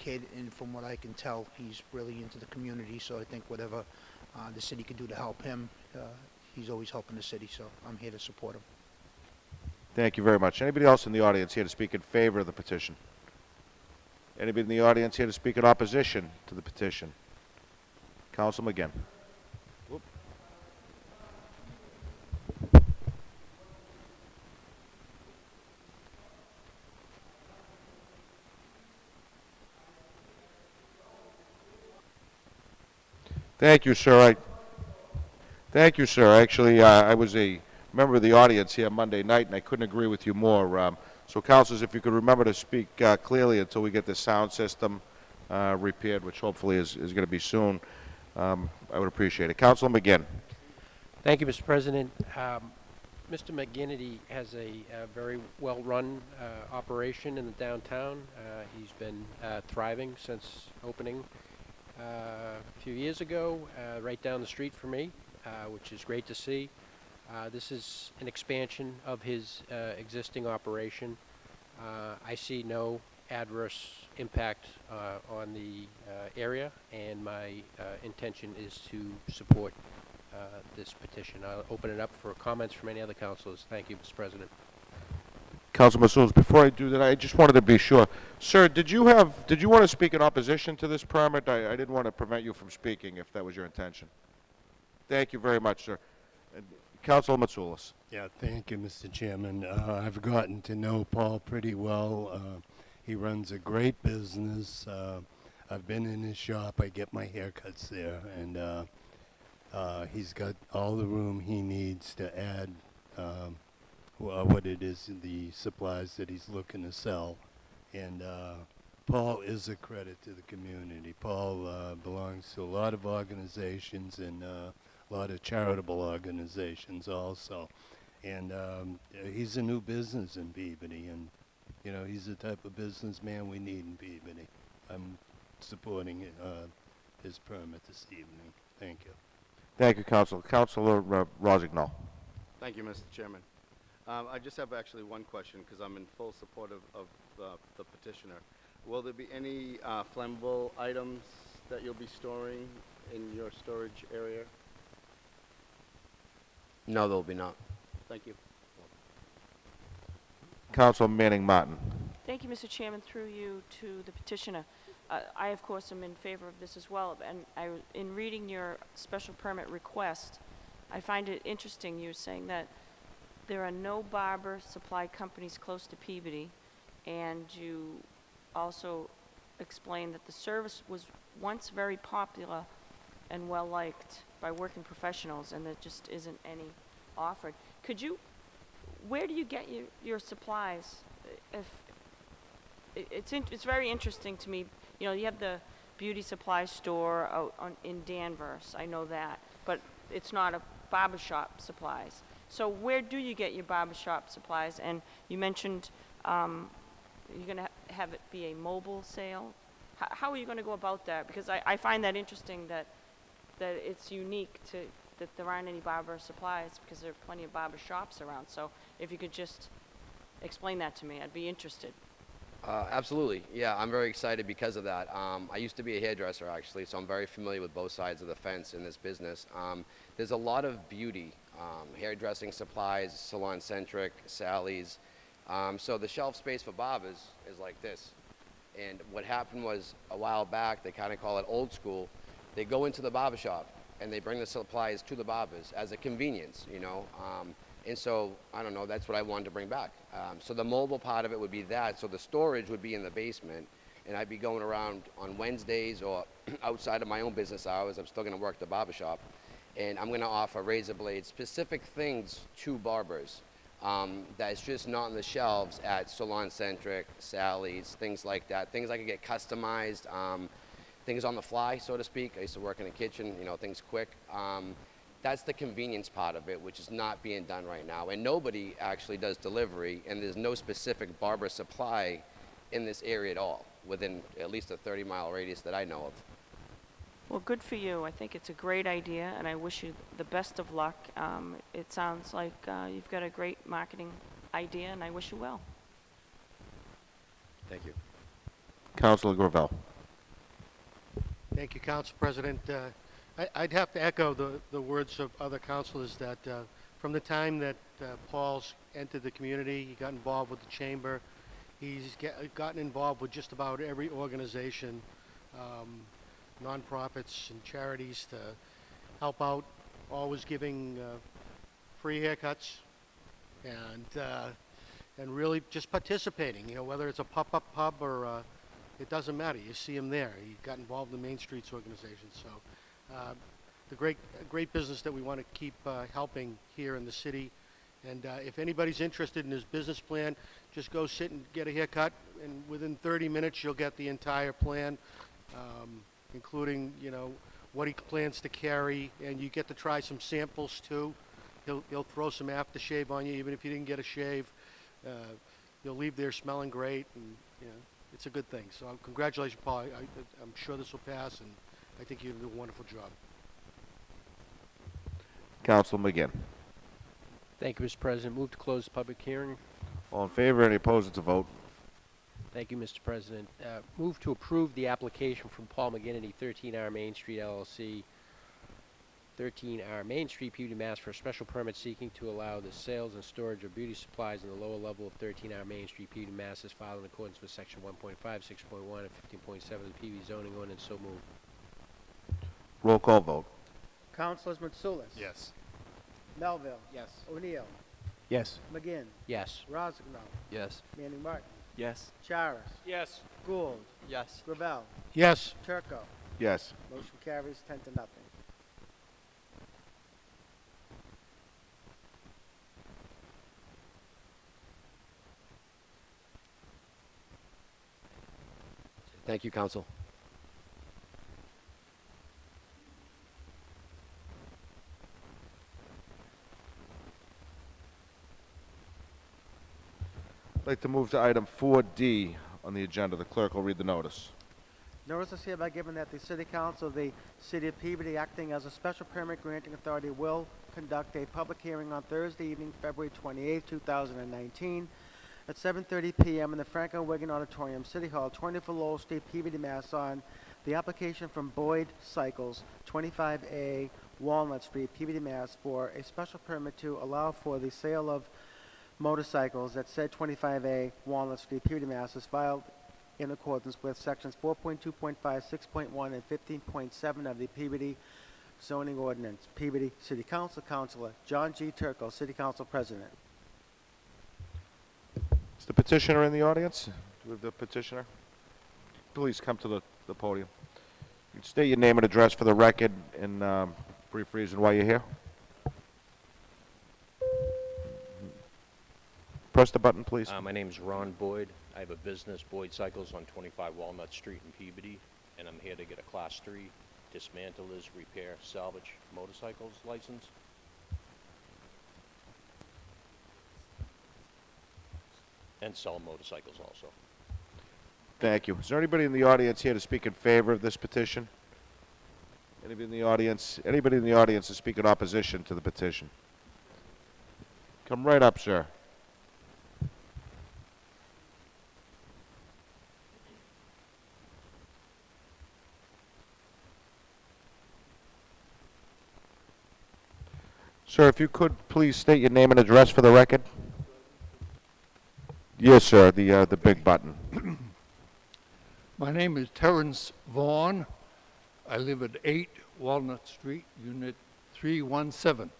kid, and from what I can tell, he's really into the community. So I think whatever the city could do to help him, he's always helping the city. So I'm here to support him. Thank you very much. Anybody else in the audience here to speak in favor of the petition? Anybody in the audience here to speak in opposition to the petition? Councilman McGinn. Whoop. Thank you, sir. Thank you, sir. Actually, I was a member of the audience here Monday night, and I couldn't agree with you more. So, councilors, if you could remember to speak clearly until we get the sound system repaired, which hopefully is going to be soon, I would appreciate it. Councilman McGinn. Thank you, Mr. President. Mr. McGinnity has a very well-run operation in the downtown. He's been thriving since opening a few years ago, right down the street from me, which is great to see. This is an expansion of his existing operation. I see no adverse impact on the area, and my intention is to support this petition. I'll open it up for comments from any other councilors. Thank you, Mr. President. Councilman Souls, before I do that, I just wanted to be sure. Sir, did you want to speak in opposition to this permit? I didn't want to prevent you from speaking if that was your intention. Thank you very much, sir. Councilman Matsoulis. Yeah, thank you, Mr. Chairman. I've gotten to know Paul pretty well. He runs a great business. I've been in his shop. I get my haircuts there, and he's got all the room he needs to add what it is, the supplies that he's looking to sell. And Paul is a credit to the community. Paul belongs to a lot of organizations and a lot of charitable organizations also. And he's a new business in Peabody, and you know, he's the type of businessman we need in Peabody. I'm supporting his permit this evening. Thank you. Thank you, Councilor. Councilor Rossignol. Thank you, Mr. Chairman. I just have actually one question, because I'm in full support of the petitioner. Will there be any flammable items that you'll be storing in your storage area? No, there will be not. Thank you. Councilor Manning Martin. Thank you, Mr. Chairman. Through you to the petitioner. I, of course, am in favor of this as well. And in reading your special permit request, I find it interesting you're saying that there are no barber supply companies close to Peabody, and you also explained that the service was once very popular and well-liked by working professionals, and there just isn't any offered. Could you, where do you get your supplies? It's very interesting to me. You know, you have the beauty supply store out in Danvers, I know that, but it's not a barbershop supplies. So where do you get your barbershop supplies? And you mentioned you're going to have it be a mobile sale. How are you going to go about that? Because I find that interesting that it's unique to that there aren't any barber supplies, because there are plenty of barber shops around. So if you could just explain that to me, I'd be interested. Absolutely. Yeah, I'm very excited because of that. I used to be a hairdresser, actually, so I'm very familiar with both sides of the fence in this business. There's a lot of beauty, hairdressing supplies, salon-centric, Sally's. So the shelf space for barbers is like this. And what happened was, a while back, they kind of call it old school. They go into the barber shop and they bring the supplies to the barbers as a convenience, you know. And so, I don't know, that's what I wanted to bring back. So the mobile part of it would be that. So the storage would be in the basement, and I'd be going around on Wednesdays or outside of my own business hours. I'm still going to work the barber shop, and I'm going to offer razor blades, specific things to barbers that's just not on the shelves at Salon Centric, Sally's, things like that. Things I could get customized, things on the fly, so to speak. I used to work in a kitchen, you know, things quick. That's the convenience part of it, which is not being done right now. And nobody actually does delivery, and there's no specific barber supply in this area at all, within at least a 30-mile radius that I know of. Well, good for you. I think it's a great idea, and I wish you the best of luck. It sounds like you've got a great marketing idea, and I wish you well. Thank you. Councilor Gravel. Thank you, Council President. I'd have to echo the words of other councilors that from the time that Paul's entered the community, he got involved with the chamber. He's gotten involved with just about every organization, nonprofits and charities to help out, always giving free haircuts and really just participating, you know, whether it's a pop-up pub or it doesn't matter. You see him there. He got involved in the Main Streets organization. So the great business that we want to keep helping here in the city. And if anybody's interested in his business plan, just go sit and get a haircut, and within 30 minutes you'll get the entire plan, including, you know, what he plans to carry, and you get to try some samples too. He'll throw some aftershave on you, even if you didn't get a shave. You'll leave there smelling great, and you know, it's a good thing. So congratulations, Paul. I'm sure this will pass, and I think you'll do a wonderful job. Councilor McGinn. Thank you, Mr. President. Move to close the public hearing. All in favor? Any opposed? It's a vote. Thank you, Mr. President. Move to approve the application from Paul McGinnity, 13R Main Street LLC, 13R Main Street, Peabody, Mass. For a special permit seeking to allow the sales and storage of beauty supplies in the lower level of 13R Main Street, Peabody, Mass. As filed in accordance with Section 1.5, 6.1, and 15.7 of the Peabody zoning ordinance. So moved. Roll call vote. Councilors Mitsoulas. Yes. Melville. Yes. O'Neill. Yes. McGinn. Yes. Rozignol. Yes. Manning Martin. Yes. Charis. Yes. Gould. Yes. Gravel. Yes. Turco. Yes. Motion carries 10-0. Thank you, Council. I'd like to move to item 4D on the agenda. The clerk will read the notice. Notice is hereby given that the City Council of the City of Peabody, acting as a special permit granting authority, will conduct a public hearing on Thursday evening, February 28, 2019, at 7:30 p.m. in the Franklin Wigan Auditorium, City Hall, 24 Lowell Street, Peabody, Mass. On the application from Boyd Cycles, 25A Walnut Street, Peabody, Mass. For a special permit to allow for the sale of motorcycles at said 25A Walnut Street, Peabody, Mass. Is filed in accordance with sections 4.2.5, 6.1, and 15.7 of the Peabody zoning ordinance. Peabody City Council, Councilor John G. Turco, City Council President. Is the petitioner in the audience? Do we have the petitioner? Please come to the podium. You can state your name and address for the record and brief reason why you're here. Press the button, please. My name's Ron Boyd. I have a business, Boyd Cycles, on 25 Walnut Street in Peabody, and I'm here to get a Class 3 dismantlers, repair, salvage motorcycles license. And sell motorcycles also. Thank you. Is there anybody in the audience here to speak in favor of this petition? Anybody in the audience? Anybody in the audience to speak in opposition to the petition? Come right up, sir. Sir, if you could please state your name and address for the record. Yes, sir, the big button. My name is Terrence Vaughn. I live at 8 Walnut Street, Unit 317.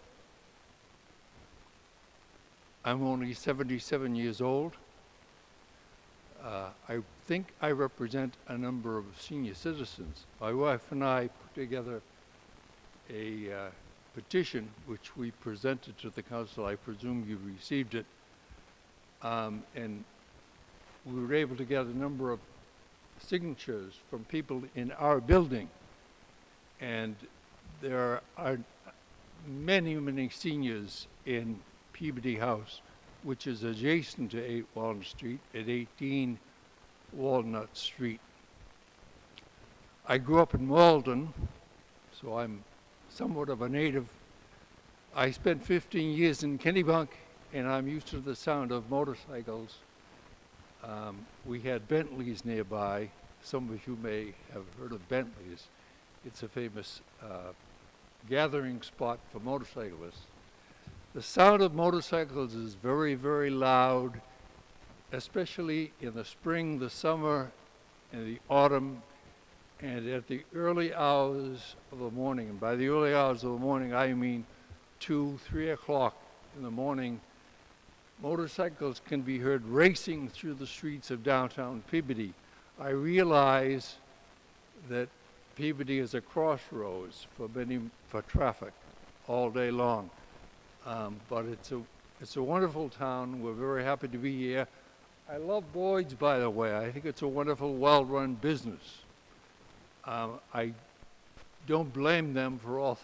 I'm only 77 years old. I think I represent a number of senior citizens. My wife and I put together a petition which we presented to the council. I presume you received it. And we were able to get a number of signatures from people in our building. And there are many, many seniors in Peabody House, which is adjacent to 8 Walnut Street at 18 Walnut Street. I grew up in Malden, so I'm somewhat of a native. I spent 15 years in Kennebunk, and I'm used to the sound of motorcycles. We had Bentleys nearby. Some of you may have heard of Bentleys. It's a famous gathering spot for motorcyclists. The sound of motorcycles is very, very loud, especially in the spring, the summer, and the autumn, and at the early hours of the morning. And by the early hours of the morning, I mean 2, 3 o'clock in the morning. Motorcycles can be heard racing through the streets of downtown Peabody. I realize that Peabody is a crossroads for traffic all day long. But it's a wonderful town. We're very happy to be here. I love Boyd's, by the way. I think it's a wonderful, well-run business. I don't blame them for all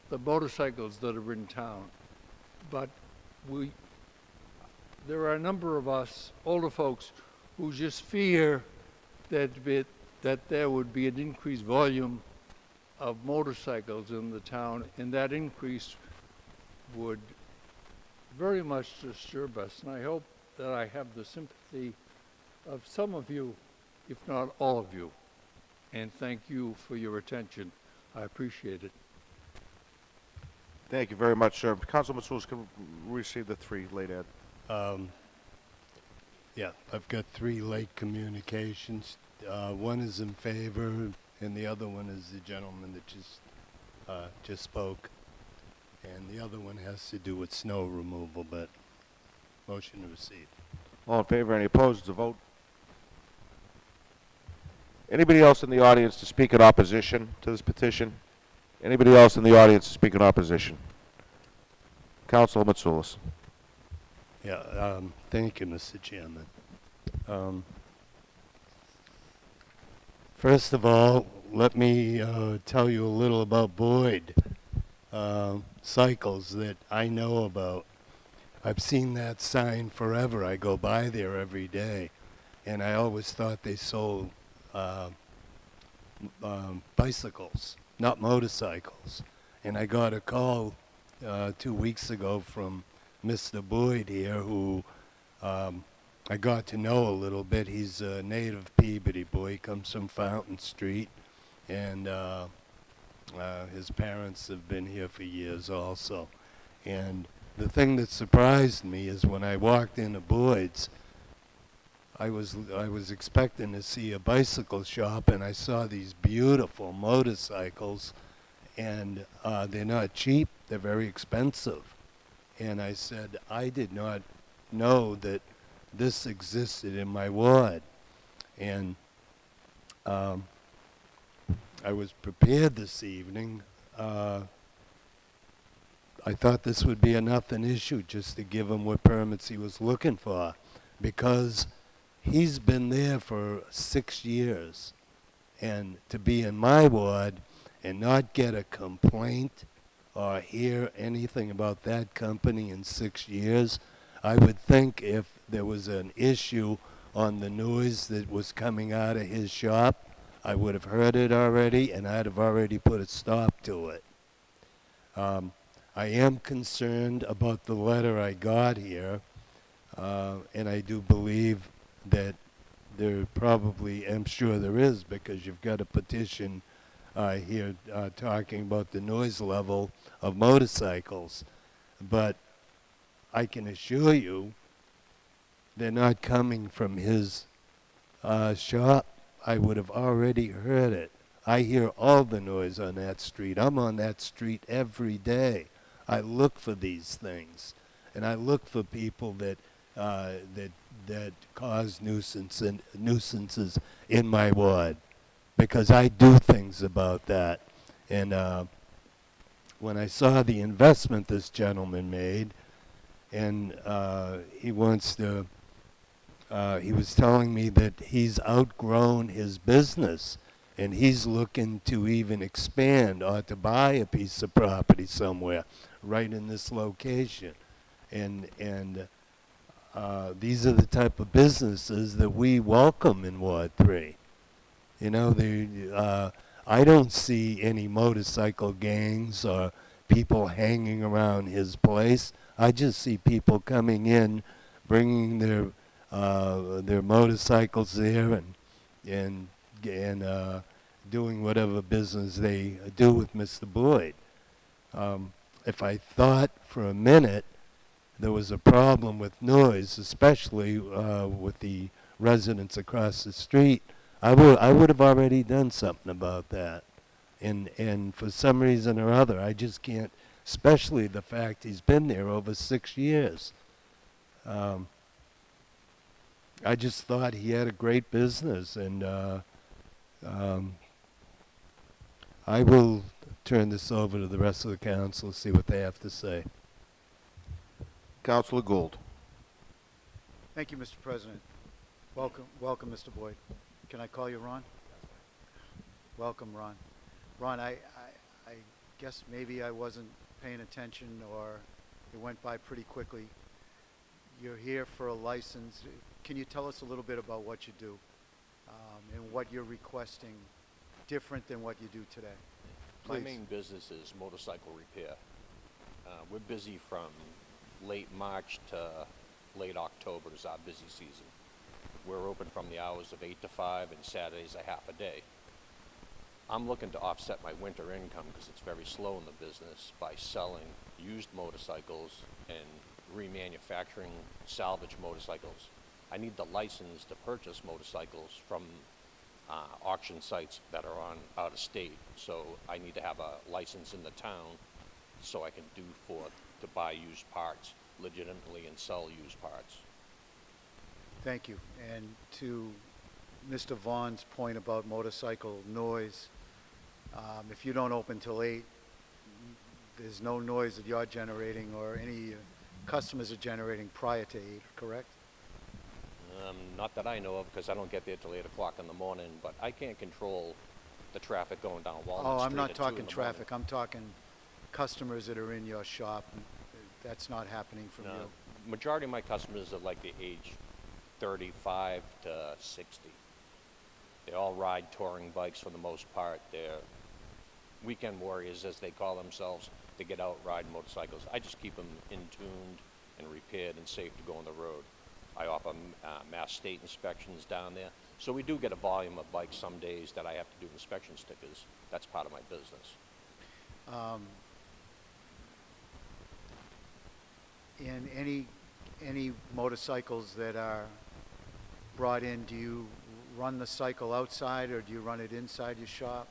the motorcycles that are in town. But there are a number of us, older folks, who just fear that there would be an increased volume of motorcycles in the town, and that increase would very much disturb us. And I hope that I have the sympathy of some of you, if not all of you. And thank you for your attention. I appreciate it. Thank you very much, sir. Councilman Souls can receive the 3 late ad. Yeah, I've got 3 late communications. One is in favor, and the other one is the gentleman that just spoke. And the other one has to do with snow removal, but motion to receive. All in favor? Any opposed? It's a vote. Anybody else in the audience to speak in opposition to this petition? Anybody else in the audience to speak in opposition? Councilor Mitsoulas. Yeah, thank you, Mr. Chairman. First of all, let me tell you a little about Boyd Cycles that I know about. I've seen that sign forever. I go by there every day, and I always thought they sold bicycles, not motorcycles. And I got a call 2 weeks ago from Mr. Boyd here, who I got to know a little bit. He's a native Peabody boy. He comes from Fountain Street, and his parents have been here for years also. And the thing that surprised me is when I walked into Boyd's, I was expecting to see a bicycle shop, and I saw these beautiful motorcycles, and they're not cheap, they're very expensive. And I said, I did not know that this existed in my ward. And I was prepared this evening. I thought this would be a nothing issue just to give him what permits he was looking for, because he's been there for 6 years. And to be in my ward and not get a complaint or hear anything about that company in 6 years, I would think if there was an issue on the noise that was coming out of his shop, I would have heard it already, and I'd have already put a stop to it. I am concerned about the letter I got here, and I do believe that there probably, I'm sure there is, because you've got a petition here talking about the noise level of motorcycles. But I can assure you they're not coming from his shop. I would have already heard it. I hear all the noise on that street. I'm on that street every day. I look for these things, and I look for people that cause nuisances in my ward, because I do things about that. And when I saw the investment this gentleman made, and he wants to, he was telling me that he's outgrown his business, and he's looking to even expand or to buy a piece of property somewhere right in this location. And these are the type of businesses that we welcome in Ward 3. You know, I don't see any motorcycle gangs or people hanging around his place. I just see people coming in, bringing their motorcycles there, and doing whatever business they do with Mr. Boyd. If I thought for a minute there was a problem with noise, especially with the residents across the street, I would have already done something about that. And for some reason or other, I just can't, especially the fact he's been there over 6 years. I just thought he had a great business, and I will turn this over to the rest of the council, see what they have to say. Councilor Gould. Thank you, Mr. President. Welcome, Mr. Boyd. Can I call you Ron? Welcome, Ron. Ron, I guess maybe I wasn't paying attention, or it went by pretty quickly. You're here for a license. Can you tell us a little bit about what you do and what you're requesting different than what you do today? My Please. main business is motorcycle repair. We're busy from late March to late October is our busy season. We're open from the hours of 8 to 5 and Saturdays a half a day. I'm looking to offset my winter income because it's very slow in the business by selling used motorcycles and remanufacturing salvage motorcycles. I need the license to purchase motorcycles from auction sites that are on out of state. So I need to have a license in the town so I can to buy used parts legitimately and sell used parts. Thank you. And to Mr. Vaughn's point about motorcycle noise, if you don't open till 8, there's no noise that you're generating or any customers are generating prior to 8, correct? Not that I know of, because I don't get there till 8 o'clock in the morning, but I can't control the traffic going down Walnut Street. Oh, I'm not at 2 in talking the traffic. I'm talking customers that are in your shop. That's not happening from morning. you. Majority of my customers are like the age 35 to 60. They all ride touring bikes for the most part. They're weekend warriors, as they call themselves. They get out riding motorcycles. I just keep them in-tuned and repaired and safe to go on the road. I offer Mass State inspections down there. So we do get a volume of bikes some days that I have to do inspection stickers. That's part of my business. And any motorcycles that are brought in, do you run the cycle outside or do you run it inside your shop?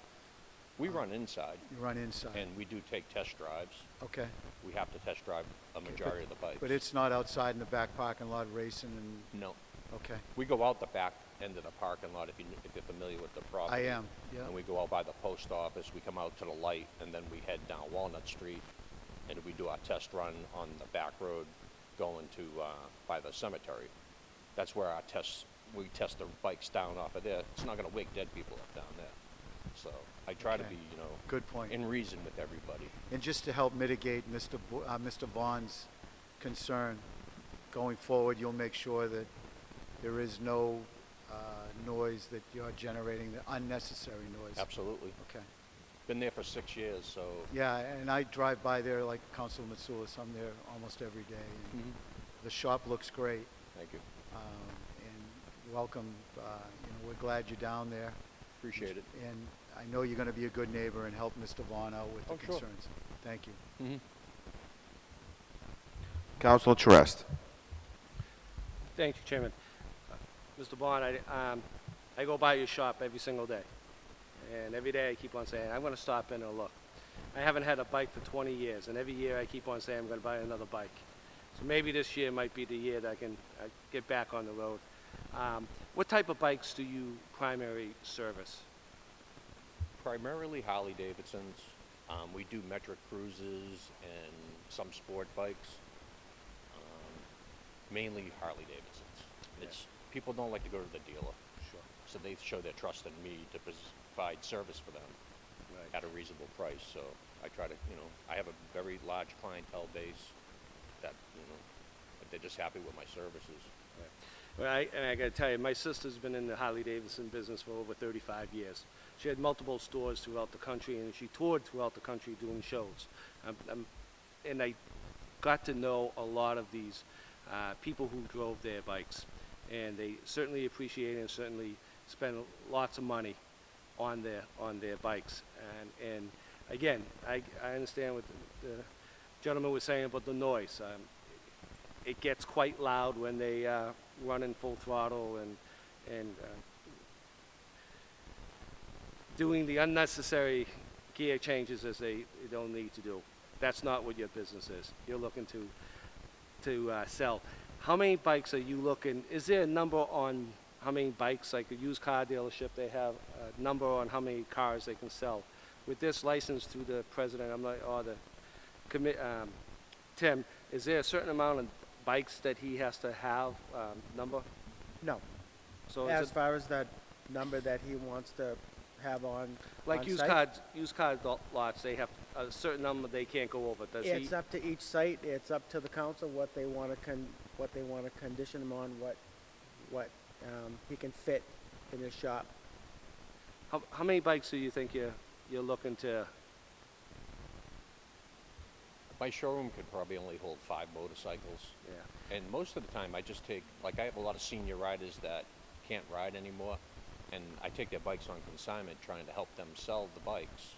We run inside. You run inside. And we do take test drives. Okay. We have to test drive a majority of the bikes. But it's not outside in the back parking lot racing and... No. Okay. We go out the back end of the parking lot if you're familiar with the property. I am, yeah. And we go out by the post office, we come out to the light, and then we head down Walnut Street, and we do our test run on the back road going to by the cemetery. That's where we test the bikes down off of there. It's not going to wake dead people up down there. So I try to be, good point, in reason with everybody. And just to help mitigate Mr. Vaughn's concern, going forward, you'll make sure that there is no noise that you're generating, the unnecessary noise. Absolutely. Okay. Been there for 6 years, so. Yeah, and I drive by there like Councilman Matsoulis. I'm there almost every day. And the shop looks great. Thank you. And welcome. We're glad you're down there. Appreciate it. And I know you're going to be a good neighbor and help Mr. Vaughn out with the sure. concerns. Thank you. Councilor Charest. Thank you, Chairman. Mr. Vaughn, I go by your shop every single day. And every day I keep on saying, I'm going to stop in and look. I haven't had a bike for 20 years, and every year I keep on saying I'm going to buy another bike. So maybe this year might be the year that I can get back on the road. What type of bikes do you primarily service? Primarily Harley Davidsons. We do metric cruises and some sport bikes. Mainly Harley Davidsons. It's people don't like to go to the dealer. Sure. So they show their trust in me to provide service for them at a reasonable price. So I try to, I have a very large clientele base that, they're just happy with my services. Right. Well, and I got to tell you, my sister's been in the Harley Davidson business for over 35 years. She had multiple stores throughout the country, and she toured throughout the country doing shows. And I got to know a lot of these people who drove their bikes, and they certainly appreciate it and certainly spend lots of money on their bikes. And again, I understand what the gentleman was saying about the noise. It gets quite loud when they run in full throttle and doing the unnecessary gear changes as they don't need to do. That's not what your business is. You're looking to sell. How many bikes are you looking? Is there a number on how many bikes, like a used car dealership, they have a number on how many cars they can sell? With this license through the president, or the Tim, is there a certain amount of bikes that he has to have, number? No. So As far as that number that he wants to have on like on used site, car lots, they have a certain number they can't go over. Does it's he? up to each site. It's up to the council what they want to condition him on, what he can fit in his shop. How many bikes do you think you're looking to? My showroom could probably only hold 5 motorcycles. Yeah. And most of the time I just take, like I have a lot of senior riders that can't ride anymore, and I take their bikes on consignment trying to help them sell the bikes.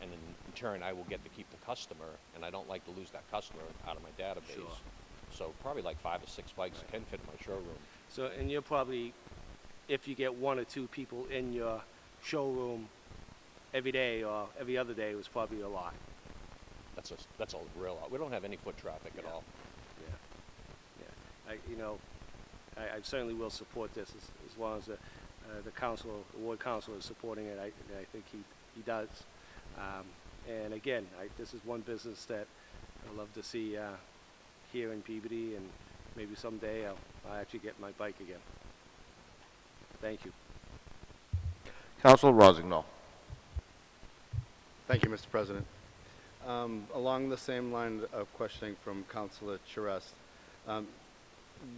And in turn I will get to keep the customer, and I don't like to lose that customer out of my database. Sure. So probably like 5 or 6 bikes can fit in my showroom. So, and you're probably, if you get 1 or 2 people in your showroom every day or every other day, it was probably a lot. That's a real lot. We don't have any foot traffic at all. Yeah. I certainly will support this as long as the council, the ward council is supporting it. I think he does. And again, this is one business that I love to see here in Peabody, and maybe someday I'll actually get my bike again. Thank you. Councilor Rossignol. Thank you, Mr. President. Along the same line of questioning from Councilor Charest,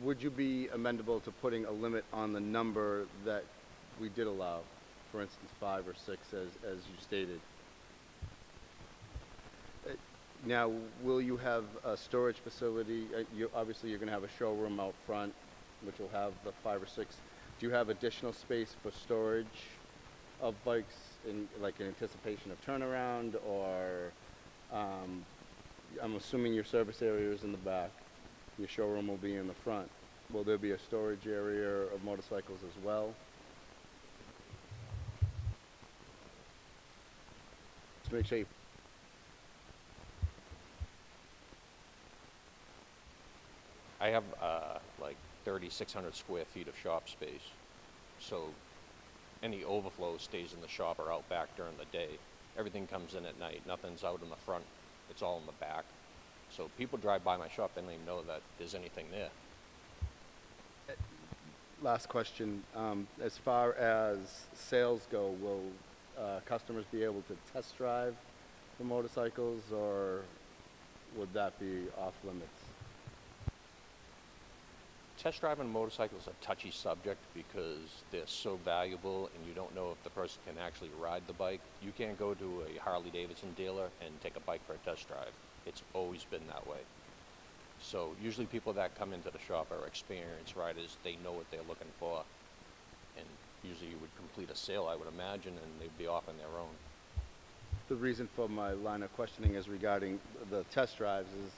would you be amendable to putting a limit on the number that we did allow, for instance 5 or 6 as you stated? Now, will you have a storage facility? Obviously you're going to have a showroom out front which will have the 5 or 6. Do you have additional space for storage of bikes in anticipation of turnaround, or I'm assuming your service area is in the back, your showroom will be in the front. Will there be a storage area of motorcycles as well? Just make sure you... I have like 3,600 square feet of shop space, so any overflow stays in the shop or out back during the day. Everything comes in at night. Nothing's out in the front. It's all in the back. So people drive by my shop, they don't even know that there's anything there. Last question. As far as sales go, will customers be able to test drive the motorcycles, or would that be off limits? Test driving a motorcycle is a touchy subject because they're so valuable and you don't know if the person can actually ride the bike. You can't go to a Harley-Davidson dealer and take a bike for a test drive. It's always been that way. So usually people that come into the shop are experienced riders. They know what they're looking for. And usually you would complete a sale, I would imagine, and they'd be off on their own. The reason for my line of questioning is regarding the test drives is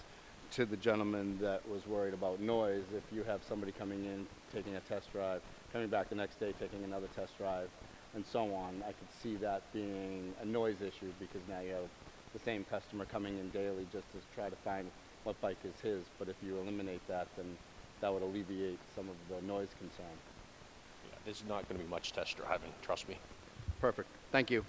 to the gentleman that was worried about noise. If you have somebody coming in, taking a test drive, coming back the next day, taking another test drive, and so on, I could see that being a noise issue, because now you have the same customer coming in daily just to try to find what bike is his. But if you eliminate that, then that would alleviate some of the noise concern. Yeah, there's not going to be much test driving, trust me. Perfect. Thank you.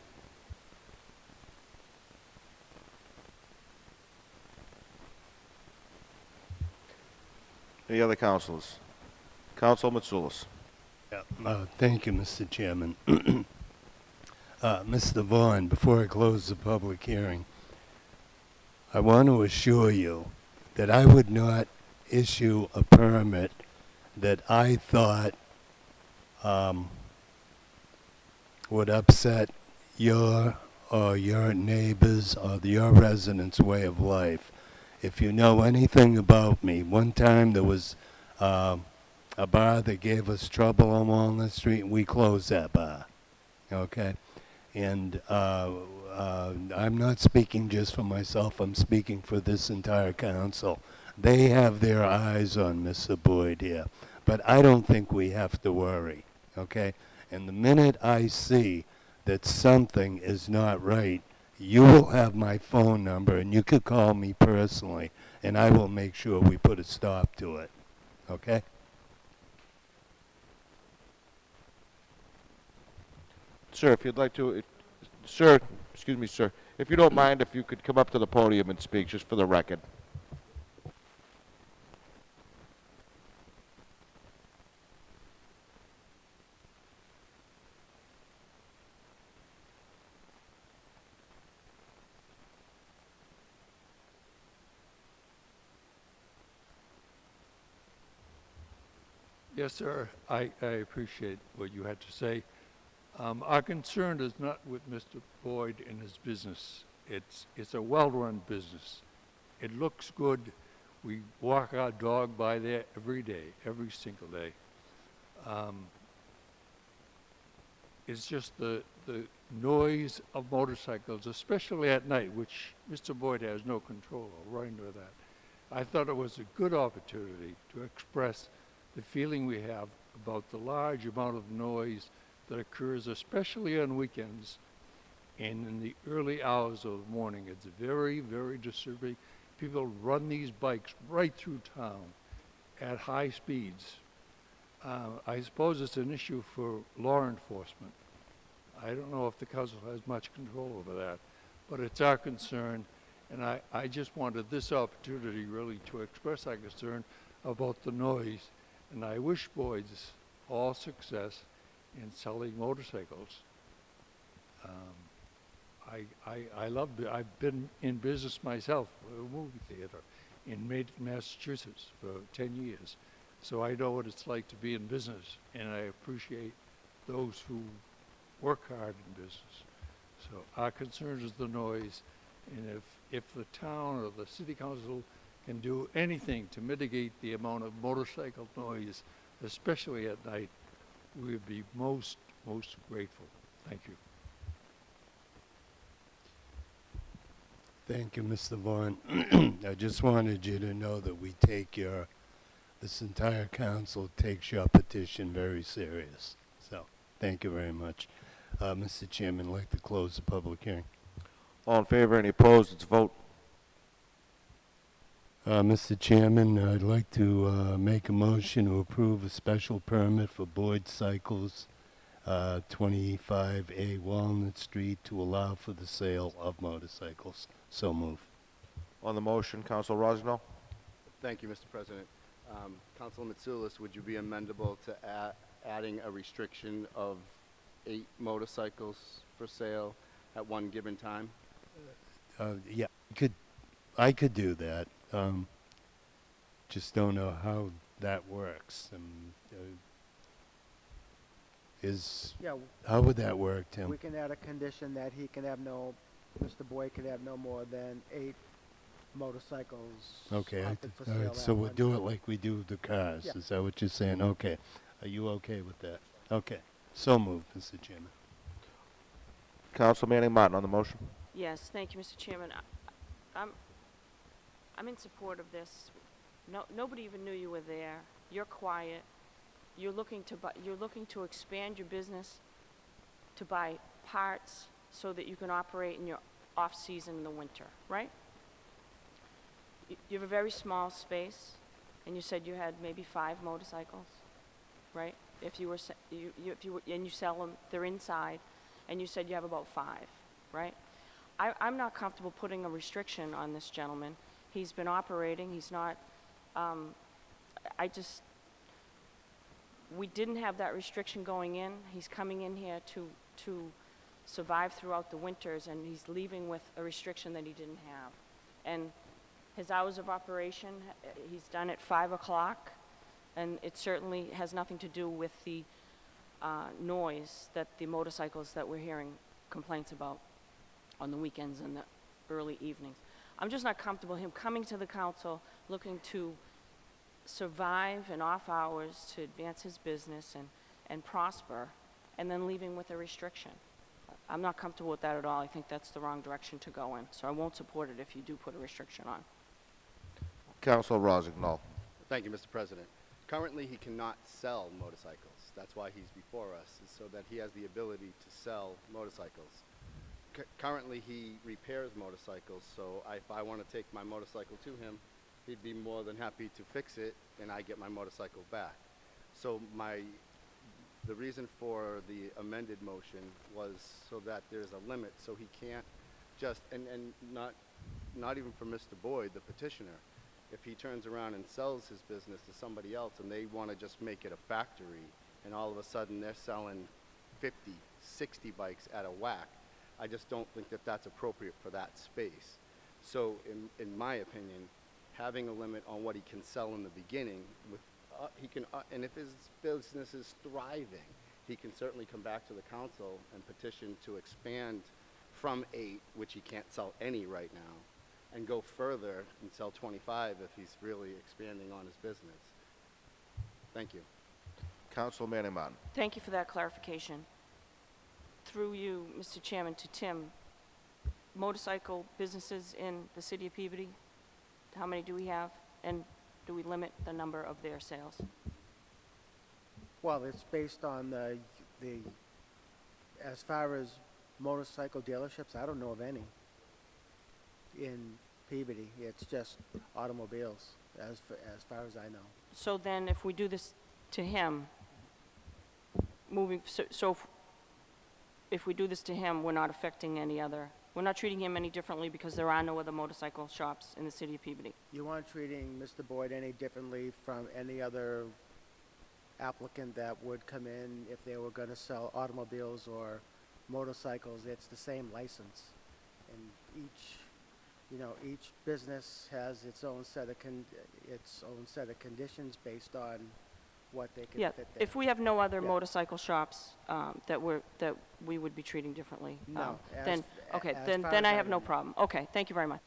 Any other councilors? Council Mitsoulas. Yeah, thank you, Mr. Chairman. Mr. Vaughn, before I close the public hearing, I want to assure you that I would not issue a permit that I thought would upset your or your neighbors or your residents' way of life. If you know anything about me, one time there was a bar that gave us trouble on Walnut Street, and we closed that bar. Okay? And I'm not speaking just for myself, I'm speaking for this entire council. They have their eyes on Mr. Boyd here, but I don't think we have to worry, okay? And the minute I see that something is not right, you will have my phone number and you could call me personally and I will make sure we put a stop to it, okay? Sir, if you'd like to, sir, excuse me, sir, if you don't mind, if you could come up to the podium and speak, just for the record. Yes, sir. I appreciate what you had to say. Our concern is not with Mr. Boyd and his business. It's a well-run business. It looks good. We walk our dog by there every day, every single day. It's just the noise of motorcycles, especially at night, which Mr. Boyd has no control over, right into that. I thought it was a good opportunity to express the feeling we have about the large amount of noise that occurs, especially on weekends and in the early hours of the morning. It's very, very disturbing. People run these bikes right through town at high speeds. I suppose it's an issue for law enforcement. I don't know if the council has much control over that, but it's our concern, and I just wanted this opportunity really to express our concern about the noise. And I wish Boyd's all success in selling motorcycles. I've been in business myself, a movie theater in Massachusetts for 10 years. So I know what it's like to be in business, and I appreciate those who work hard in business. So our concern is the noise, and if the town or the city council can do anything to mitigate the amount of motorcycle noise, especially at night, we would be most grateful. Thank you. Thank you, Mr. Vaughn. I just wanted you to know that we take this entire council takes your petition very serious. So, thank you very much. Mr. Chairman, I'd like to close the public hearing. All in favor, any opposed? It's a vote. Mr. Chairman, I'd like to make a motion to approve a special permit for Boyd Cycles, 25A Walnut Street, to allow for the sale of motorcycles. So move. On the motion, Council Rosno. Thank you, Mr. President. Councilor Mitsoulas, would you be amendable to adding a restriction of 8 motorcycles for sale at one given time? Yeah, I could do that. Just don't know how that works. Yeah, how would that work, Tim? we can add a condition that he can have Mr. Boyd can have no more than 8 motorcycles. Okay, offered for all sale right, at so we'll one do it time. like we do the cars. Yeah. Is that what you're saying? Okay. Are you okay with that? Okay. So moved, Mr. Chairman. Council Manning Martin on the motion. Yes, thank you, Mr. Chairman. I'm in support of this. Nobody even knew you were there. You're quiet. You're looking to expand your business to buy parts so that you can operate in your off-season in the winter, right? You have a very small space, and you said you had maybe 5 motorcycles, right? If you were, and you sell them, they're inside, and you said you have about 5, right? I'm not comfortable putting a restriction on this gentleman. He's been operating. He's not. We didn't have that restriction going in. He's coming in here to survive throughout the winters, and he's leaving with a restriction that he didn't have. And his hours of operation, he's done at 5 o'clock, and it certainly has nothing to do with the noise that the motorcycles that we're hearing complaints about on the weekends and the early evenings. I'm just not comfortable him coming to the council looking to survive in off hours to advance his business and prosper, and then leaving with a restriction. I'm not comfortable with that at all. I think that's the wrong direction to go in. So I won't support it if you do put a restriction on. Councilor Rossignol. Thank you, Mr. President. Currently, he cannot sell motorcycles. That's why he's before us, is so that he has the ability to sell motorcycles. Currently, he repairs motorcycles, so if I want to take my motorcycle to him, he'd be more than happy to fix it, and I get my motorcycle back. So the reason for the amended motion was so that there's a limit, so he can't just, and not even for Mr. Boyd, the petitioner, if he turns around and sells his business to somebody else and they want to just make it a factory, and all of a sudden they're selling 50, 60 bikes at a whack, I just don't think that that's appropriate for that space. So in my opinion, having a limit on what he can sell in the beginning, with he can, and if his business is thriving, he can certainly come back to the council and petition to expand from 8, which he can't sell any right now, and go further and sell 25 if he's really expanding on his business. Thank you. Councilor Maniman. Thank you for that clarification. Through you, Mr. Chairman, to Tim, motorcycle businesses in the city of Peabody, how many do we have? And do we limit the number of their sales? Well, it's based on the as far as motorcycle dealerships, I don't know of any in Peabody. It's just automobiles, as far as I know. So then if we do this to him, if we do this to him, we're not affecting any other, we're not treating him any differently because there are no other motorcycle shops in the city of Peabody. You aren't treating Mr. Boyd any differently from any other applicant that would come in if they were going to sell automobiles or motorcycles. It's the same license, and each business has its own set of conditions based on what they can fit there. If we have no other motorcycle shops that we would be treating differently, No. then as far then as I have no know. problem. Okay, thank you very much.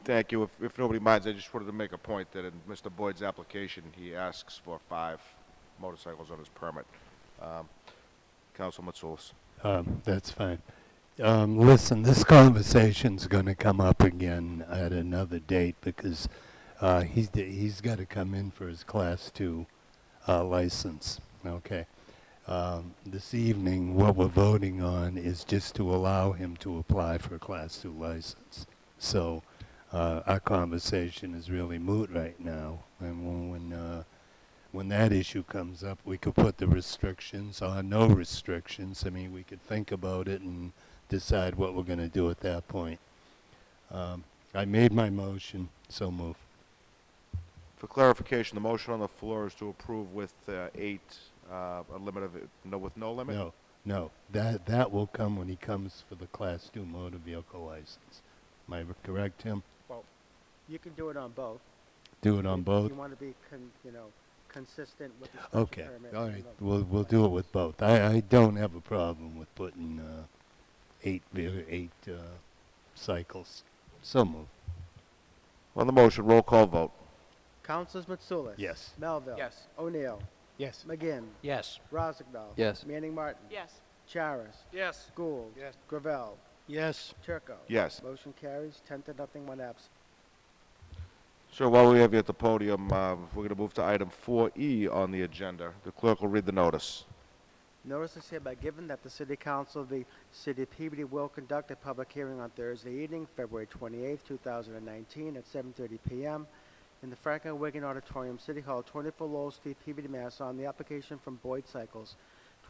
Thank you. If nobody minds, I just wanted to make a point that in Mr. Boyd's application, he asks for 5 motorcycles on his permit. Councilor Matsoulis. That's fine. Listen, this conversation's going to come up again at another date because he's got to come in for his Class 2 license. Okay. This evening, what we're voting on is just to allow him to apply for a Class 2 license. So our conversation is really moot right now. And when that issue comes up, we could put the restrictions or no restrictions. I mean, we could think about it and decide what we're going to do at that point. I made my motion, so move. For clarification, the motion on the floor is to approve with 8, a limit of, with no limit? No. That will come when he comes for the Class 2 motor vehicle license. Am I correct, Tim? Well, you can do it on both. Do it on both? You want to be, consistent with the special Okay, permit. all right. We'll do it with both. I don't have a problem with putting 8 cycles. So move. On the motion, roll call vote. Councilors Matsoulis. Yes. Melville. Yes. O'Neill. Yes. McGinn. Yes. Rossignol. Yes. Manning Martin. Yes. Charis. Yes. Gould. Yes. Gravel. Yes. Turco. Yes. Motion carries 10-0, 1 absent. Sir, while we have you at the podium, we're going to move to item 4E on the agenda. The clerk will read the notice. Notice is hereby given that the City Council of the City of Peabody will conduct a public hearing on Thursday evening, February 28, 2019, at 7:30 p.m. in the Franklin Wigan Auditorium, City Hall, 24 Lowell Street, Peabody, Mass. On the application from Boyd Cycles,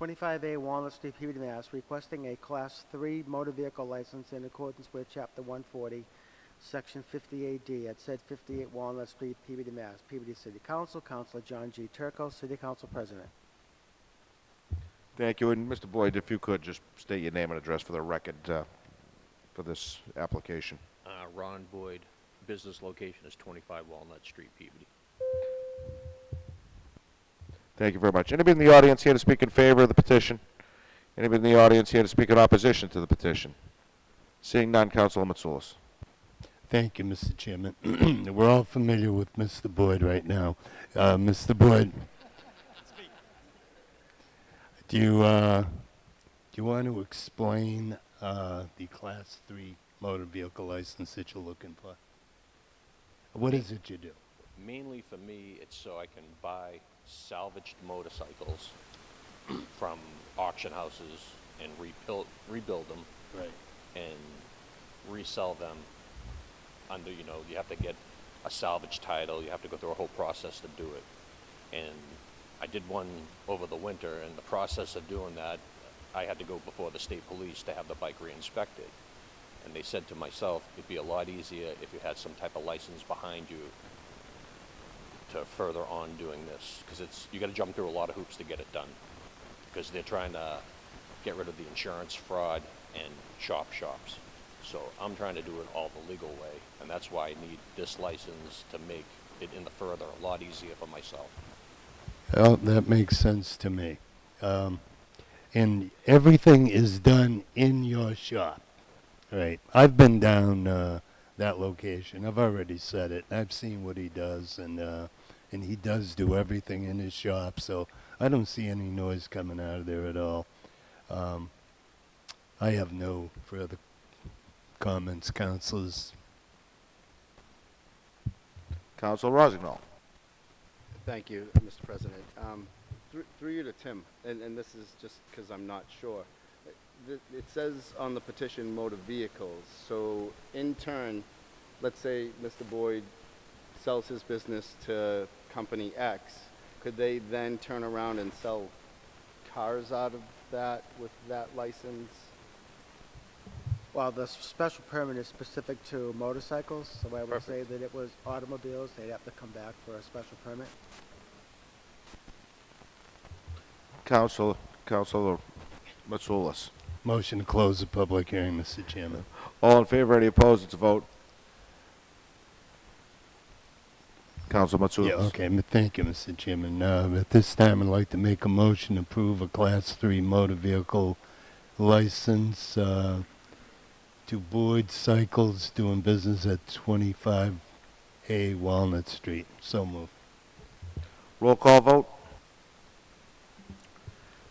25A Walnut Street, Peabody, Mass., requesting a Class 3 motor vehicle license in accordance with Chapter 140, Section 58D at said 58 Walnut Street, Peabody, Mass. Peabody City Council, Councilor John G. Turco, City Council President. Thank you. And Mr. Boyd, if you could just state your name and address for the record for this application. Ron Boyd, business location is 25 Walnut Street, Peabody. Thank you very much. Anybody in the audience here to speak in favor of the petition? Anybody in the audience here to speak in opposition to the petition? Seeing none, Councilor Matsoulis. Thank you, Mr. Chairman. We're all familiar with Mr. Boyd right now. Mr. Boyd, do Do you want to explain the Class 3 motor vehicle license that you're looking for? What is it you do? Mainly for me, it's so I can buy salvaged motorcycles from auction houses and rebuild them. Right. And resell them under, you know, you have to get a salvage title, you have to go through a whole process to do it. And I did one over the winter, and the process of doing that, I had to go before the state police to have the bike re-inspected. And they said to myself, it'd be a lot easier if you had some type of license behind you to further on doing this, because it's, you got to jump through a lot of hoops to get it done, because they're trying to get rid of the insurance fraud and shops. So I'm trying to do it all the legal way, and that's why I need this license to make it in the further a lot easier for myself. Well, that makes sense to me. And everything is done in your shop, right? I've been down that location. I've already said it. I've seen what he does, and he does do everything in his shop, so I don't see any noise coming out of there at all. I have no further comments, councilors. Council Rossignol. Thank you, Mr. President. Through you to Tim, and this is just because I'm not sure. It says on the petition motor vehicles, so in turn, let's say Mr. Boyd sells his business to company X, could they then turn around and sell cars out of that with that license? Well, the special permit is specific to motorcycles, so I would say that it was automobiles, they'd have to come back for a special permit. Councilor Matsoulis. Motion to close the public hearing, Mr. Chairman. All in favor, any opposed? It's a vote. Councilor Matsoulis. Yeah, okay. Thank you, Mr. Chairman. At this time, I'd like to make a motion to approve a Class 3 motor vehicle license to Boyd Cycles doing business at 25A Walnut Street. So moved. Roll call vote.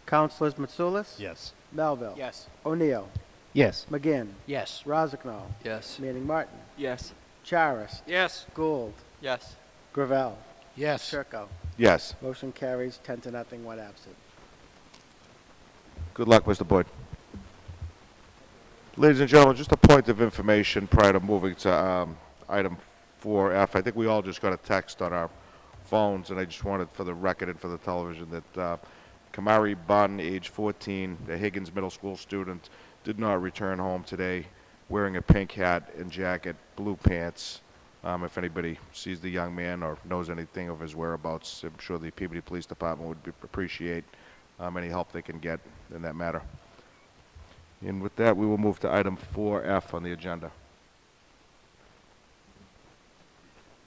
Councilors Mitsoulas? Yes. Melville? Yes. O'Neill? Yes. McGinn? Yes. Rozignol? Yes. Manning Martin? Yes. Charis? Yes. Gould? Yes. Gravel? Yes. Turco? Yes. Motion carries 10-0, 1 absent. Good luck, Mr. Boyd. Ladies and gentlemen, just a point of information prior to moving to item 4F. I think we all just got a text on our phones, and I just wanted for the record and for the television that Kamari Bunn, age 14, a Higgins Middle School student, did not return home today wearing a pink hat and jacket, blue pants. If anybody sees the young man or knows anything of his whereabouts, I'm sure the Peabody Police Department would appreciate any help they can get in that matter. And with that, we will move to item 4F on the agenda.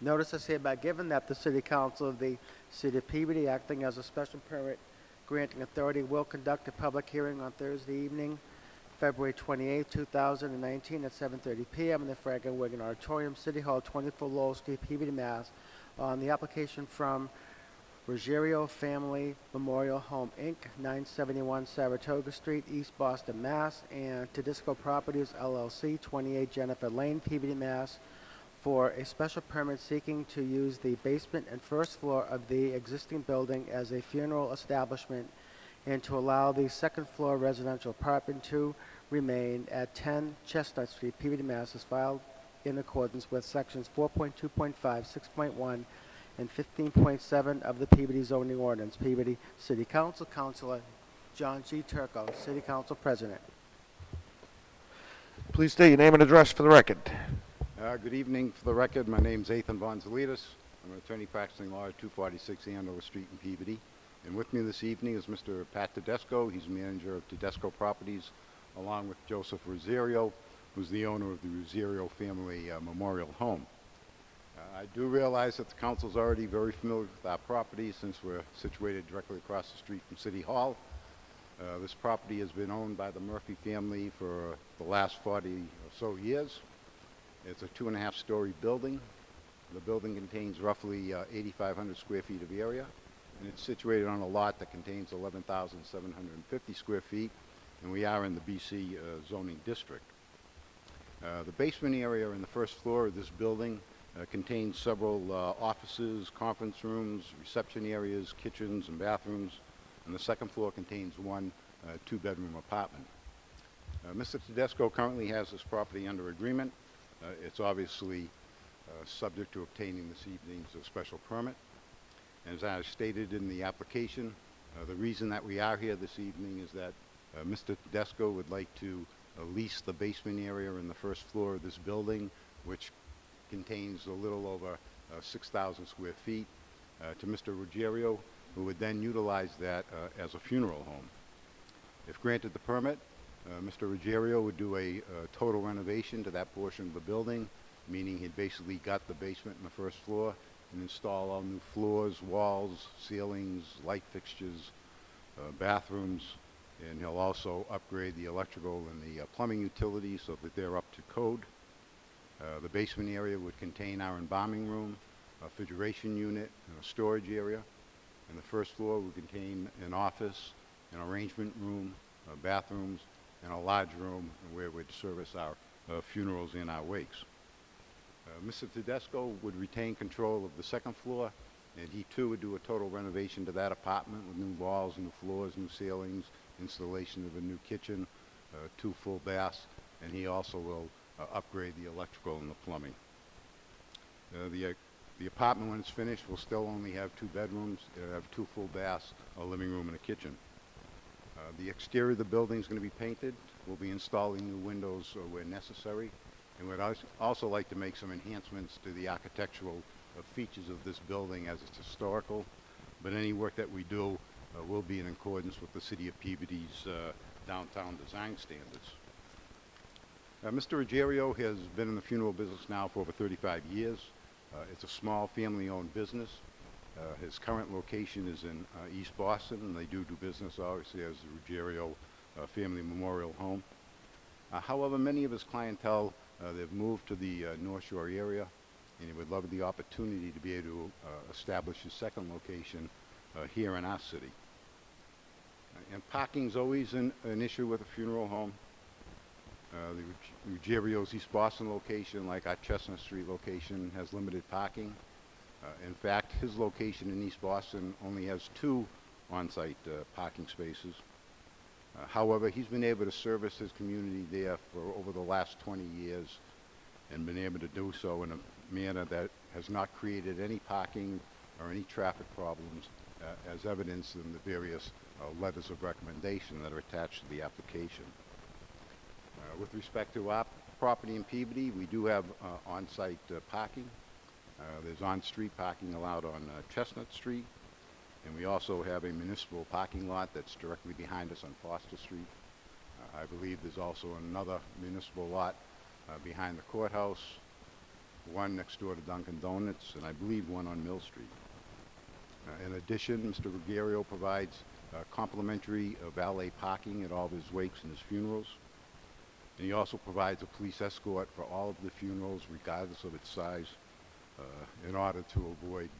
Notice is hereby given that the City Council of the City of Peabody, acting as a special permit granting authority, will conduct a public hearing on Thursday evening, February 28, 2019 at 7:30 p.m. in the Fragan Wigan Auditorium, City Hall, 24 Lowell Street, Peabody, Mass. On the application from Ruggiero Family Memorial Home, Inc., 971 Saratoga Street, East Boston, Mass., and Tedisco Properties, LLC, 28 Jennifer Lane, Peabody, Mass., for a special permit seeking to use the basement and first floor of the existing building as a funeral establishment and to allow the second floor residential apartment to remain at 10 Chestnut Street, Peabody, Mass., as filed in accordance with sections 4.2.5, 6.1, and 15.7 of the Peabody zoning ordinance. Peabody City Council, Councilor John G. Turco, City Council President. Please state your name and address for the record. Good evening. For the record, my name's Ethan Bonzalitis. I'm an attorney practicing law at 246 Andover Street in Peabody. And with me this evening is Mr. Pat Tedesco. He's manager of Tedesco Properties, along with Joseph Rosario, who's the owner of the Rosario Family Memorial Home. I do realize that the council's already very familiar with our property since we're situated directly across the street from City Hall. This property has been owned by the Murphy family for the last 40 or so years. It's a 2.5-story building. The building contains roughly 8,500 square feet of area, and it's situated on a lot that contains 11,750 square feet. and we are in the BC zoning district. The basement area in the first floor of this building contains several offices, conference rooms, reception areas, kitchens, and bathrooms, and the second floor contains one two-bedroom apartment. Mr. Tedesco currently has this property under agreement. It's obviously subject to obtaining this evening's special permit. As I stated in the application, the reason that we are here this evening is that Mr. Tedesco would like to lease the basement area in the first floor of this building, which contains a little over 6,000 square feet, to Mr. Ruggiero, who would then utilize that as a funeral home. If granted the permit, Mr. Ruggiero would do a total renovation to that portion of the building, meaning he'd basically gut the basement and the first floor and install all new floors, walls, ceilings, light fixtures, bathrooms, and he'll also upgrade the electrical and the plumbing utilities so that they're up to code. The basement area would contain our embalming room, a refrigeration unit, and a storage area. And the first floor would contain an office, an arrangement room, bathrooms, and a large room where we'd service our funerals and our wakes. Mr. Tedesco would retain control of the second floor, and he too would do a total renovation to that apartment with new walls, new floors, new ceilings, installation of a new kitchen, 2 full baths, and he also will upgrade the electrical and the plumbing. The apartment, when it's finished, will still only have 2 bedrooms. It'll have 2 full baths, a living room, and a kitchen. The exterior of the building is going to be painted. We'll be installing new windows where necessary. And we'd also like to make some enhancements to the architectural features of this building as it's historical. But any work that we do will be in accordance with the City of Peabody's downtown design standards. Mr. Ruggiero has been in the funeral business now for over 35 years. It's a small family-owned business. His current location is in East Boston, and they do business, obviously, as the Ruggiero Family Memorial Home. However, many of his clientele, they've moved to the North Shore area, and he would love the opportunity to be able to establish his second location here in our city. And parking's always an issue with a funeral home. The Ruggiero's East Boston location, like our Chestnut Street location, has limited parking. In fact, his location in East Boston only has 2 on-site parking spaces. However, he's been able to service his community there for over the last 20 years and been able to do so in a manner that has not created any parking or any traffic problems, as evidenced in the various letters of recommendation that are attached to the application. With respect to our property in Peabody, we do have on-site parking. There's on-street parking allowed on Chestnut Street, and we also have a municipal parking lot that's directly behind us on Foster Street. I believe there's also another municipal lot behind the courthouse, one next door to Dunkin' Donuts, and I believe one on Mill Street. In addition, Mr. Ruggiero provides complimentary valet parking at all of his wakes and his funerals. And he also provides a police escort for all of the funerals, regardless of its size, in order to avoid,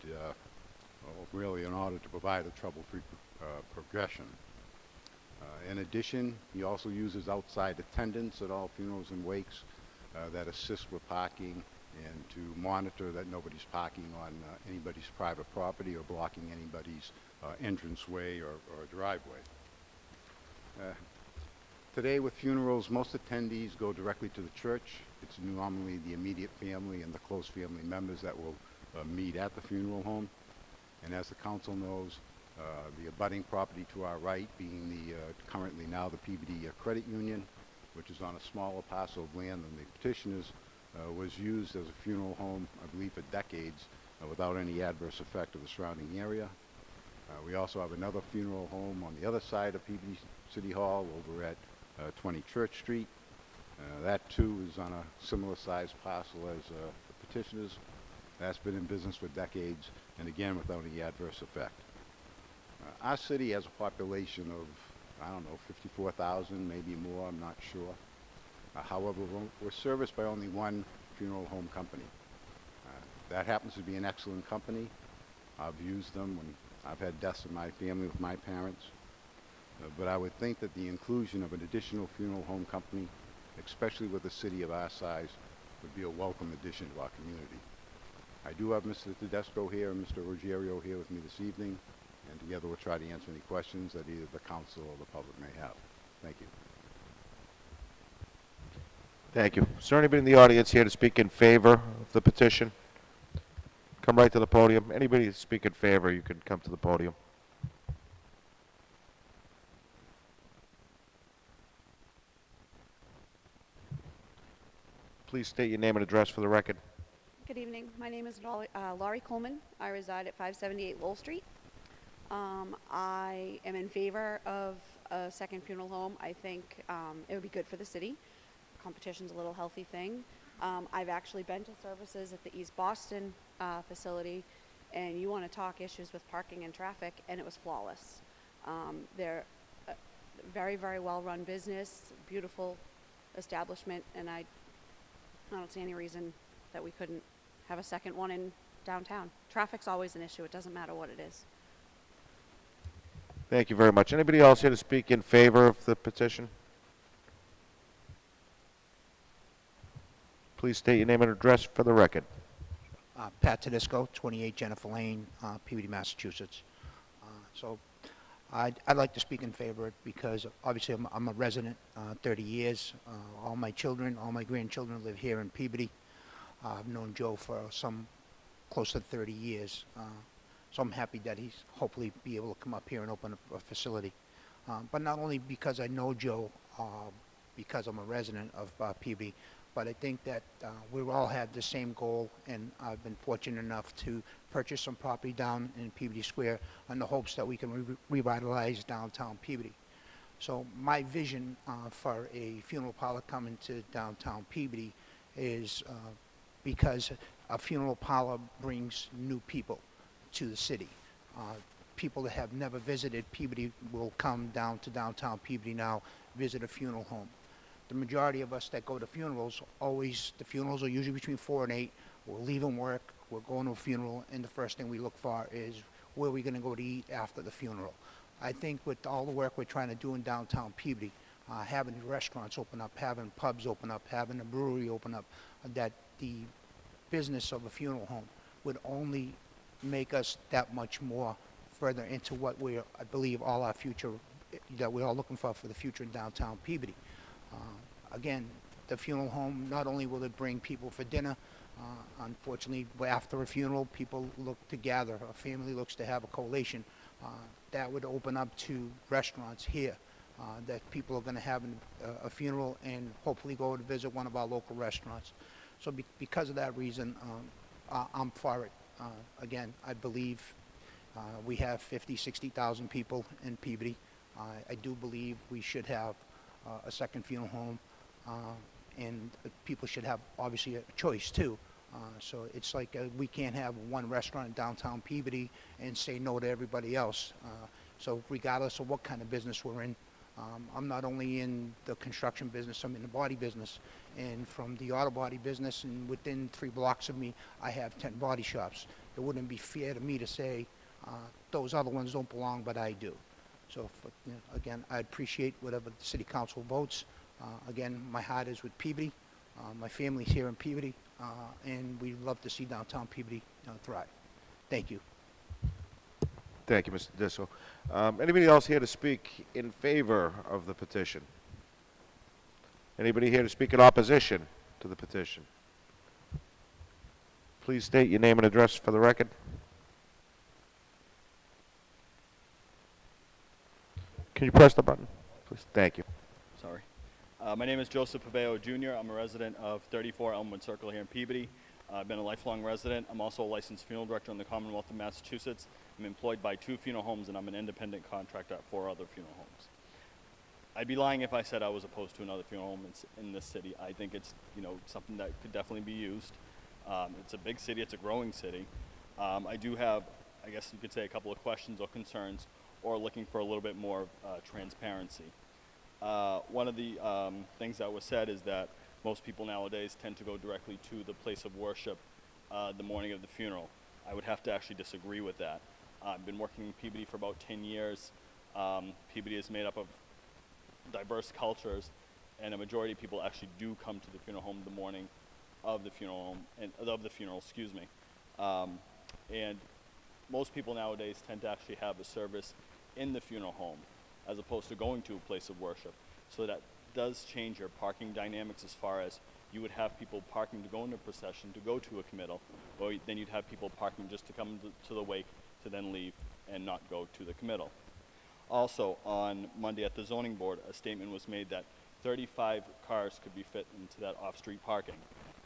really in order to provide a trouble-free progression. In addition, he also uses outside attendants at all funerals and wakes that assist with parking and to monitor that nobody's parking on anybody's private property or blocking anybody's entranceway or driveway. Today with funerals, most attendees go directly to the church. It's normally the immediate family and the close family members that will meet at the funeral home. And as the council knows, the abutting property to our right being the currently now the Peabody Credit Union, which is on a smaller parcel of land than the petitioners, was used as a funeral home, I believe, for decades without any adverse effect of the surrounding area. We also have another funeral home on the other side of Peabody City Hall over at 20 Church Street. That too is on a similar sized parcel as the petitioners. That's been in business for decades, and again without any adverse effect. Our city has a population of, I don't know, 54,000, maybe more, I'm not sure. However, we're serviced by only one funeral home company. That happens to be an excellent company. I've used them when I've had deaths in my family with my parents. but I would think that the inclusion of an additional funeral home company, especially with a city of our size, would be a welcome addition to our community. I do have Mr. Tedesco here and Mr. Ruggiero here with me this evening, and together we'll try to answer any questions that either the council or the public may have. Thank you. Thank you. Is there anybody in the audience here to speak in favor of the petition? Come right to the podium. Anybody to speak in favor, you can come to the podium. Please state your name and address for the record. Good evening. My name is Laurie Coleman. I reside at 578 Lowell Street. I am in favor of a second funeral home. I think it would be good for the city. Competition's a little healthy thing. I've actually been to services at the East Boston facility, and you want to talk issues with parking and traffic, and it was flawless. They're a very, very well-run business, beautiful establishment, and I don't see any reason that we couldn't have a second one in downtown. Traffic's always an issue. It doesn't matter what it is. Thank you very much. Anybody else here to speak in favor of the petition? Please state your name and address for the record. Pat Tedesco, 28 Jennifer Lane, Peabody, Massachusetts. So I'd like to speak in favor of it because obviously I'm a resident, 30 years. All my children, all my grandchildren live here in Peabody. I've known Joe for some close to 30 years. So I'm happy that he's hopefully be able to come up here and open a facility. But not only because I know Joe, because I'm a resident of Peabody, but I think that we all have the same goal, and I've been fortunate enough to purchase some property down in Peabody Square in the hopes that we can revitalize downtown Peabody. So my vision for a funeral parlor coming to downtown Peabody is because a funeral parlor brings new people to the city. People that have never visited Peabody will come down to downtown Peabody now, visit a funeral home. The majority of us that go to funerals, the funerals are usually between 4 and 8. We're leaving work, we're going to a funeral, and the first thing we look for is where are we going to go to eat after the funeral. I think with all the work we're trying to do in downtown Peabody, having restaurants open up, having pubs open up, having a brewery open up, that the business of a funeral home would only make us that much more further into what I believe all our future, that we're all looking for the future in downtown Peabody. Again, the funeral home, not only will it bring people for dinner, unfortunately, after a funeral, people look to gather. A family looks to have a collation. That would open up to restaurants here that people are going to have a funeral and hopefully go to visit one of our local restaurants. So because of that reason, I'm for it. Again, I believe we have 50, 60,000 people in Peabody. I do believe we should have a second funeral home, and people should have obviously a choice too. So it's like we can't have one restaurant in downtown Peabody and say no to everybody else. So regardless of what kind of business we're in, I'm not only in the construction business, I'm in the body business. And from the auto body business, and within 3 blocks of me, I have 10 body shops. It wouldn't be fair to me to say those other ones don't belong, but I do. So again, I appreciate whatever the city council votes. Again, my heart is with Peabody. My family's here in Peabody, and we love to see downtown Peabody thrive. Thank you. Thank you, Mr. Disso. Anybody else here to speak in favor of the petition? Anybody here to speak in opposition to the petition? Please state your name and address for the record. Can you press the button, please? Thank you. Sorry. My name is Joseph Paveo Jr. I'm a resident of 34 Elmwood Circle here in Peabody. I've been a lifelong resident. I'm also a licensed funeral director in the Commonwealth of Massachusetts. I'm employed by 2 funeral homes, and I'm an independent contractor at 4 other funeral homes. I'd be lying if I said I was opposed to another funeral home in this city. I think it's something that could definitely be used. It's a big city. It's a growing city. I do have, I guess you could say, a couple of questions or concerns, or looking for a little bit more transparency. One of the things that was said is that most people nowadays tend to go directly to the place of worship the morning of the funeral. I would have to actually disagree with that. I've been working in Peabody for about 10 years. Peabody is made up of diverse cultures, and a majority of people actually do come to the funeral home the morning of the funeral home, and of the funeral, excuse me. And most people nowadays tend to actually have a service in the funeral home as opposed to going to a place of worship. So that does change your parking dynamics, as far as you would have people parking to go in a procession, to go to a committal, or then you'd have people parking just to come to the wake, to then leave and not go to the committal. Also, on Monday at the zoning board, a statement was made that 35 cars could be fit into that off-street parking.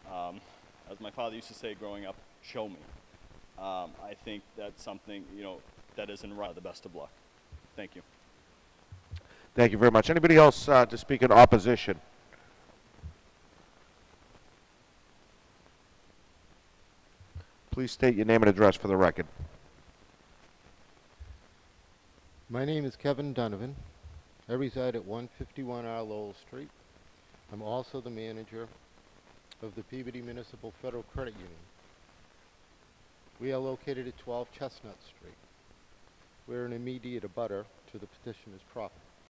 As my father used to say growing up, show me. I think that's something, you know, that isn't right. The best of luck. Thank you. Thank you very much. Anybody else to speak in opposition? Please state your name and address for the record. My name is Kevin Donovan. I reside at 151R Lowell Street. I'm also the manager of the Peabody Municipal Federal Credit Union. We are located at 12 Chestnut Street. We're an immediate abutter to the petitioner's property.